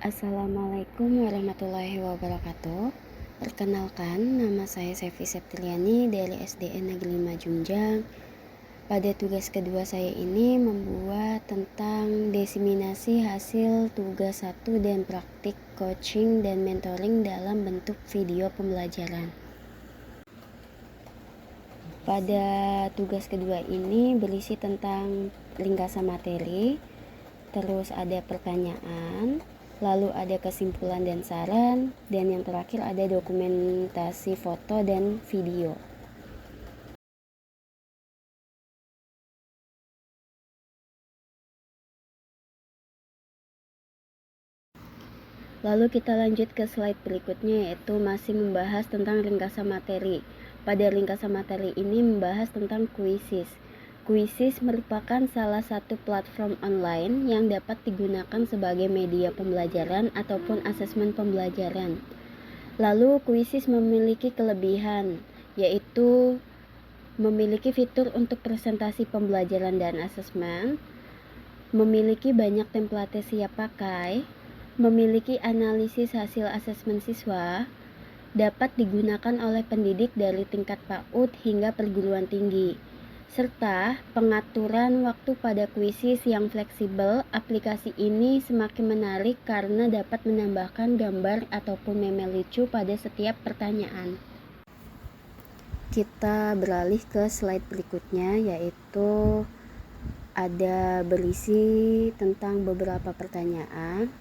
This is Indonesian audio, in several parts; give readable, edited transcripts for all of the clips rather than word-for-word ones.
Assalamualaikum warahmatullahi wabarakatuh. Perkenalkan, nama saya Sevi Septriani dari SDN Negeri 5 Junjang. Pada tugas kedua saya ini membuat tentang diseminasi hasil tugas 1 dan praktik coaching dan mentoring dalam bentuk video pembelajaran. Pada tugas kedua ini berisi tentang ringkasan materi, terus ada pertanyaan, lalu ada kesimpulan dan saran, dan yang terakhir ada dokumentasi foto dan video. Lalu kita lanjut ke slide berikutnya, yaitu masih membahas tentang ringkasan materi. Pada ringkasan materi ini membahas tentang Quizzes. Quizzes merupakan salah satu platform online yang dapat digunakan sebagai media pembelajaran ataupun asesmen pembelajaran. Lalu Quizzes memiliki kelebihan, yaitu memiliki fitur untuk presentasi pembelajaran dan asesmen, memiliki banyak template siap pakai, memiliki analisis hasil asesmen siswa, dapat digunakan oleh pendidik dari tingkat PAUD hingga perguruan tinggi, serta pengaturan waktu pada Quizzes yang fleksibel. Aplikasi ini semakin menarik karena dapat menambahkan gambar ataupun meme lucu pada setiap pertanyaan. Kita beralih ke slide berikutnya, yaitu ada berisi tentang beberapa pertanyaan.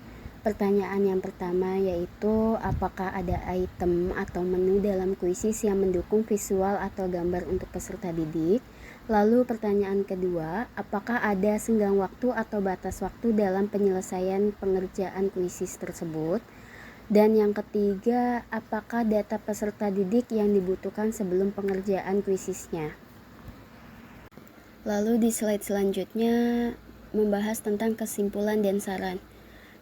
Pertanyaan yang pertama yaitu apakah ada item atau menu dalam Quizzes yang mendukung visual atau gambar untuk peserta didik. Lalu pertanyaan kedua, apakah ada senggang waktu atau batas waktu dalam penyelesaian pengerjaan Quizzes tersebut. Dan yang ketiga, apakah data peserta didik yang dibutuhkan sebelum pengerjaan Quizzesnya. Lalu di slide selanjutnya membahas tentang kesimpulan dan saran.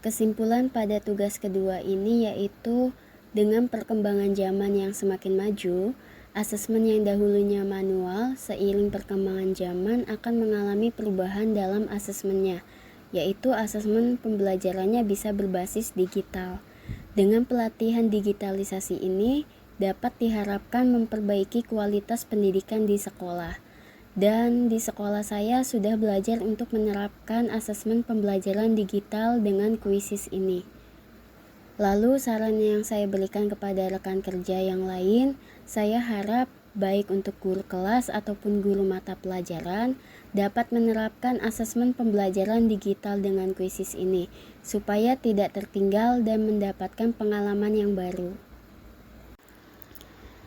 Kesimpulan pada tugas kedua ini yaitu dengan perkembangan zaman yang semakin maju, asesmen yang dahulunya manual seiring perkembangan zaman akan mengalami perubahan dalam asesmennya, yaitu asesmen pembelajarannya bisa berbasis digital. Dengan pelatihan digitalisasi ini dapat diharapkan memperbaiki kualitas pendidikan di sekolah. Dan di sekolah saya sudah belajar untuk menerapkan asesmen pembelajaran digital dengan Quizzes ini. Lalu saran yang saya berikan kepada rekan kerja yang lain, saya harap baik untuk guru kelas ataupun guru mata pelajaran dapat menerapkan asesmen pembelajaran digital dengan Quizzes ini, supaya tidak tertinggal dan mendapatkan pengalaman yang baru.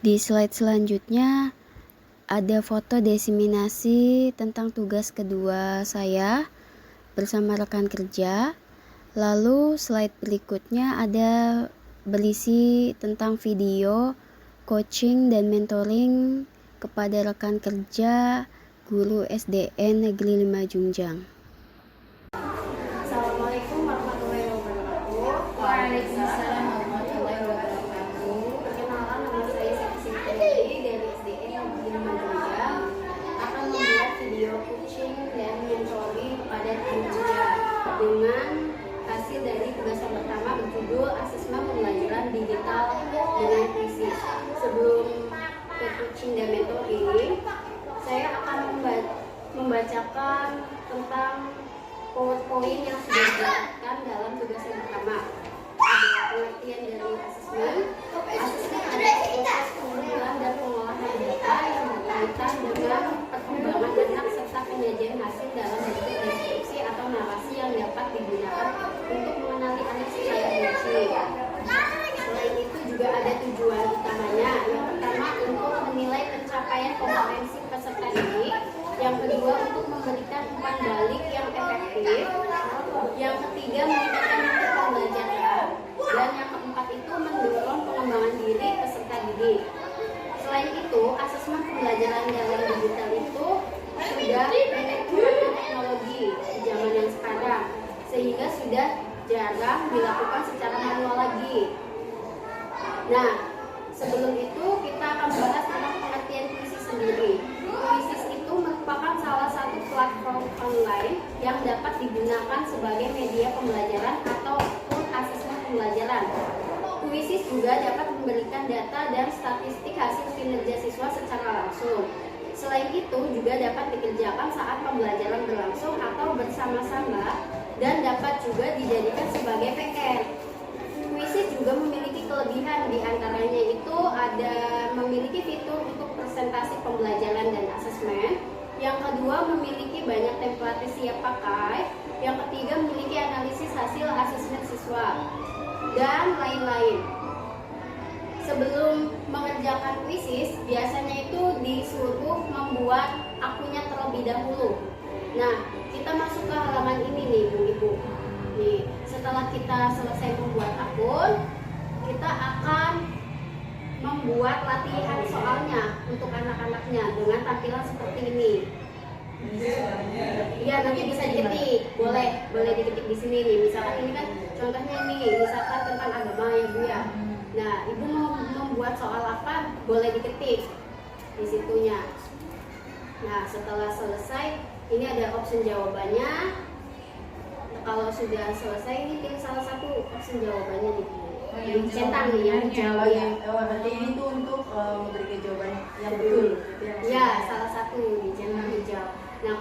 Di slide selanjutnya ada foto diseminasi tentang tugas kedua saya bersama rekan kerja. Lalu slide berikutnya ada berisi tentang video coaching dan mentoring kepada rekan kerja guru SDN Negeri 5 Junjang. Assalamualaikum warahmatullahi wabarakatuh. Waalaikumsalam warahmatullahi wabarakatuh. Perkenalan, nama saya Sevi Septriani dari SDN Negeri 5 Junjang, akan membuat video coaching dan mentoring kepada tim kerja dengan hasil dari tugas yang pertama berjudul asesmen pembelajaran digital dengan Quizzes. Sebelum ke coaching dan mentoring, saya akan membacakan tentang PowerPoint yang sudah dilakukan dalam tugas yang pertama. Ada pengertian dari asesmen. Asesmen adalah proses pengumpulan dan pengolahan data yang berkaitan dengan perkembangan anak serta penyajian hasil dalam bentuk deskripsi atau narasi yang dapat digunakan untuk mengenali anak secara rinci. Selain itu juga ada tujuan utamanya. Yang pertama untuk menilai pencapaian kompetensi peserta didik. Yang kedua untuk memberikan umpan balik yang efektif. Yang ketiga meningkatkan mutu pembelajaran. Dan yang keempat itu mendorong pengembangan diri peserta didik. Selain itu, asesmen pembelajaran dalam digital itu sudah menggunakan teknologi di zaman yang sekarang, sehingga sudah jarang dilakukan secara manual lagi. Nah, sebelum itu kita akan bahas tentang pengertian Quizzes sendiri. Quizzes itu merupakan salah satu platform online yang dapat digunakan sebagai media pembelajaran ataupun asesmen menyampaikan data dan statistik hasil kinerja siswa secara langsung. Selain itu juga dapat dikerjakan saat pembelajaran berlangsung atau bersama-sama dan dapat juga dijadikan sebagai PR. Kuisis juga memiliki kelebihan, diantaranya itu ada memiliki fitur untuk presentasi pembelajaran dan asesmen. Yang kedua memiliki banyak template siap pakai. Yang ketiga memiliki analisis hasil asesmen siswa dan lain-lain. Sebelum mengerjakan kuisis, biasanya itu disuruh membuat akunnya terlebih dahulu. Nah, kita masuk ke halaman ini nih, Bu Ibu. Nih, setelah kita selesai membuat akun, kita akan membuat latihan soalnya untuk anak-anaknya dengan tampilan seperti ini. Iya, nanti bisa diketik, boleh diketik di sini nih. Misalkan ini kan contohnya nih, misalkan tentang agama ya Bu ya. Nah, Ibu mau membuat soal apa? Boleh diketik di situnya. Nah, setelah selesai, ini ada option jawabannya. Nah, kalau sudah selesai, ini pilih salah satu option jawabannya nih. Centang nih yang hijau ya. Berarti ini tuh untuk memberikan jawaban yang betul. Ya, salah satu di centang hijau. Nah,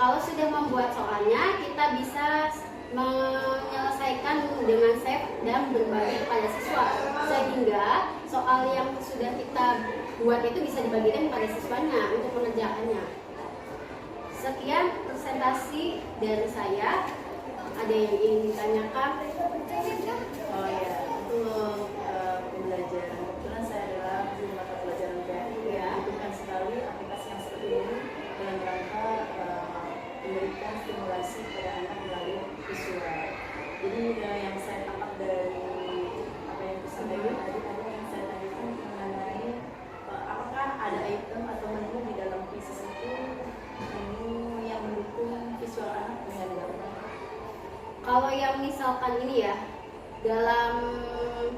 kalau sudah membuat soalnya, kita bisa menyelesaikan dengan save dan berbagi kepada siswa, sehingga soal yang sudah kita buat itu bisa dibagikan kepada siswanya untuk mengerjakannya. Sekian presentasi dari saya. Ada yang ingin ditanyakan? Oh ya, untuk pembelajaran, kebetulan saya adalah guru mata pelajaran PRI ya, butuhkan sekali aplikasi yang seperti ini dalam rangka memberikan stimulasi kepada anak melalui visual. Jadi yang saya tangkap dari apa yang disampaikan tadi, ada yang saya tanyakan mengenai apakah ada item atau menu di dalam kuisis itu menu yang mendukung visual anak dengan gambar. Kalau yang misalkan ini ya, dalam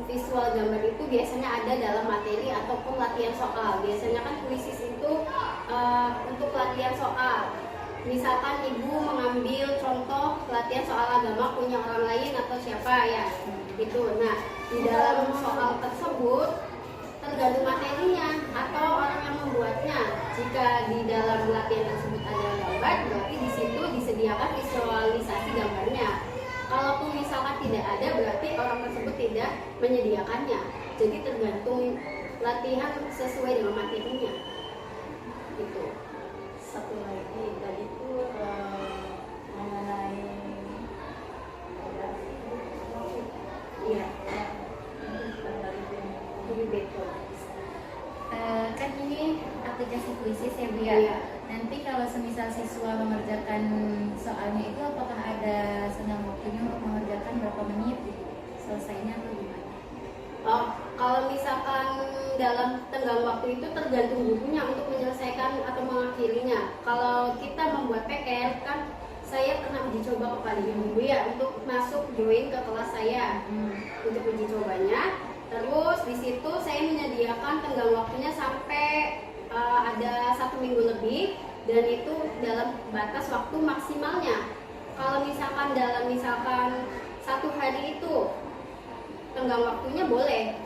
visual gambar itu biasanya ada dalam materi ataupun latihan soal. Biasanya kan kuisis itu untuk latihan soal. Misalkan ibu mengambil contoh latihan soal agama punya orang lain atau siapa ya, itu. Nah, di dalam soal tersebut tergantung materinya atau orang yang membuatnya. Jika di dalam latihan tersebut ada gambar, berarti di situ disediakan visualisasi gambarnya. Kalaupun misalkan tidak ada, berarti orang tersebut tidak menyediakannya. Jadi tergantung latihan sesuai dengan materinya. Itu. Satu lagi tadi itu mengenai Iya. lebih betul. Kan ini aplikasi kuisis ya Bu ya. Iya. Nanti kalau semisal siswa mengerjakan soalnya itu apakah ada senang waktunya untuk mengerjakan berapa menit gitu? Selesainya atau gimana? Oh, kalau misalkan dalam tenggang waktu itu tergantung gurunya untuk menyelesaikan atau mengakhirinya. Kalau kita membuat PR kan saya pernah uji coba kepada ibu ya untuk masuk join ke kelas saya untuk uji cobanya. Terus di situ saya menyediakan tenggang waktunya sampai ada 1 minggu lebih, dan itu dalam batas waktu maksimalnya. Kalau misalkan dalam 1 hari itu tenggang waktunya boleh.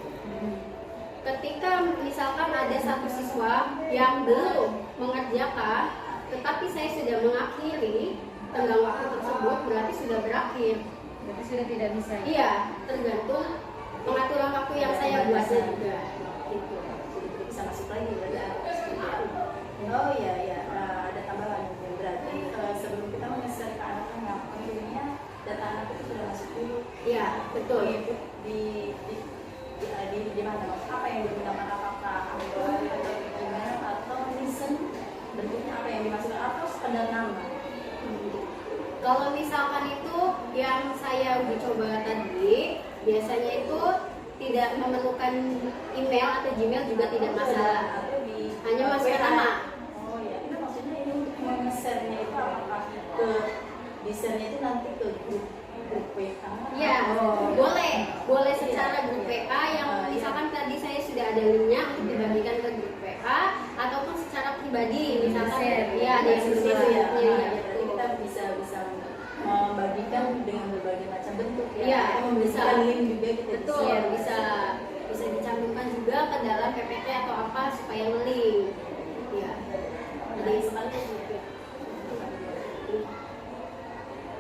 Ketika misalkan ada satu siswa yang belum mengerjakan, tetapi saya sudah mengakhiri tenggang waktu tersebut, berarti sudah berakhir. Berarti sudah tidak bisa ya? Iya, tergantung pengaturan waktu yang saya buat juga. Gitu. Jadi bisa masuk lagi berarti. Oh iya ya, ada tambahan yang berarti sebelum kita mengeser ke anak-anak, tentunya data anak itu sudah masuk dulu. Iya, betul. Di mana? Apa yang digunakan? Apakah Android atau email atau listen? Bentuknya apa yang dimasukkan atau sekedar nama? Kalau misalkan itu yang saya uji coba tadi, biasanya itu tidak memerlukan email atau Gmail juga tidak masalah. Atau di Hanya masukkan nama. Oh ya, itu maksudnya ini untuk mengesernya itu apakah ke desainnya itu nanti ke grup WA? Iya, boleh secara grup WA yang misalkan tadi saya sudah ada linknya untuk dibagikan ke grup WA, ataupun secara pribadi misalkan ya ada yang itu berbeda ya. ya. Jadi kita bisa membagikan dengan berbagai macam bentuk ya. Iya, Atau bisa. memberikan link juga kita Betul, bisa bisa dicantumkan juga ke dalam PPT atau apa supaya ngeling. Ya, jadi sekali juga.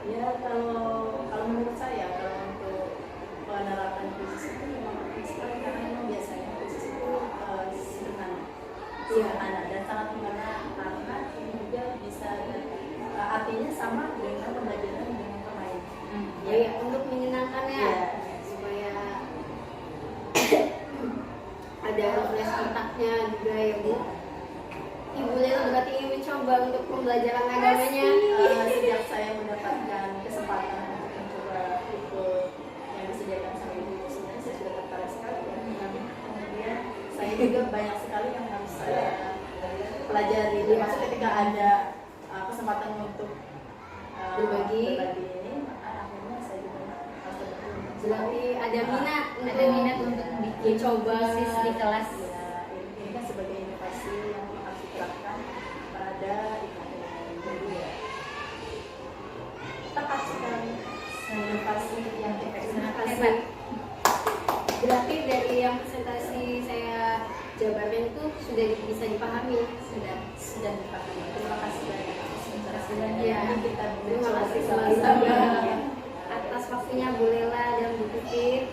Ya kalau menurut saya kalau untuk penerapan krisis itu memang penting sekali karena memang biasanya krisis itu sederhana dan sangat mudah karena ini juga bisa artinya sama dengan pembelajaran dengan pemain. Ya, untuk menyenangkan ya, supaya ada refresh otaknya juga ya Bu. Ibu Lela berarti ingin mencoba untuk pembelajaran agamanya. Sejak saya mendapatkan kesempatan untuk mencoba ikut yang disediakan sama ibu sebenarnya saya sudah tertarik sekali ya. Kemudian saya juga banyak sekali yang harus saya pelajari. Termasuk ketika ada kesempatan untuk Berbagi ini, maka akhirnya saya juga harus berbagi. Berarti ada minat untuk bikin coba krisis di kelas. Ya, ini kan sebagai inovasi yang harus diterapkan pada IKN. Ya. Tepat sekali. Inovasi yang Terima efektif. kasih. Berarti dari yang presentasi saya jabarkan itu sudah bisa dipahami. Sudah dipahami. Terima kasih banyak atas penjelasannya. Ya, Kita terima kasih sama-sama. sama-sama atas waktunya Bu Lela dan Bu Putih.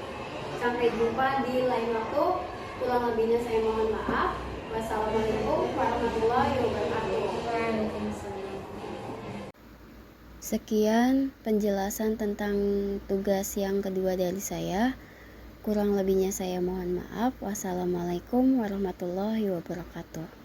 Sampai jumpa di lain waktu. Kurang lebihnya saya mohon maaf. Wassalamualaikum warahmatullahi wabarakatuh. Sekian penjelasan tentang tugas yang kedua dari saya. Kurang lebihnya saya mohon maaf. Wassalamualaikum warahmatullahi wabarakatuh.